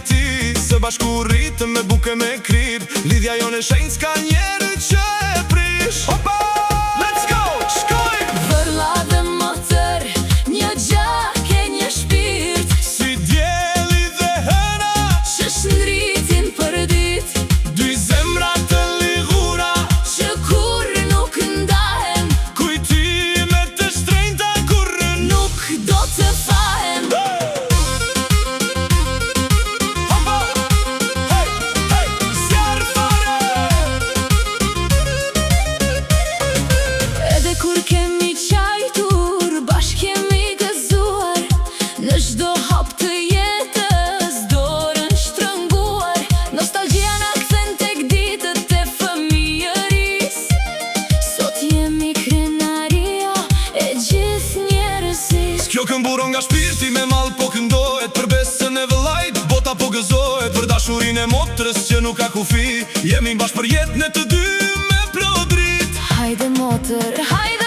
ti. Së bashku rritëm me buke me krip, lidhja jone shenjë s'ka njerë që e prish. Hopa, let's go, shkoj! Vërla dhe motër, një gjak e një shpirt, Si djeli dhe hëna, që shndritin për dit, dy zemra të ligura, që kur nuk ndahen, kujtime të shtrenjta kur nuk do të fahen. Hopa, hey, hey, zjarë fare! Edhe kur kemi qajtur, bashk kemi gëzuar, në çdo hap të jetës dorën shtrënguar. Nostalgjia na kthen tek ditët e fëmijëris, sot jemi krenaria e gjithë njerëzis. Kjo këmburo nga shpirti me mall po këndohet, për besën e vëllait bota po gëzohet, për dashurinë e motrës që nuk ka kufi, jemi bashkë për jetën e të dy me plot dritë. Hajde motër, hajde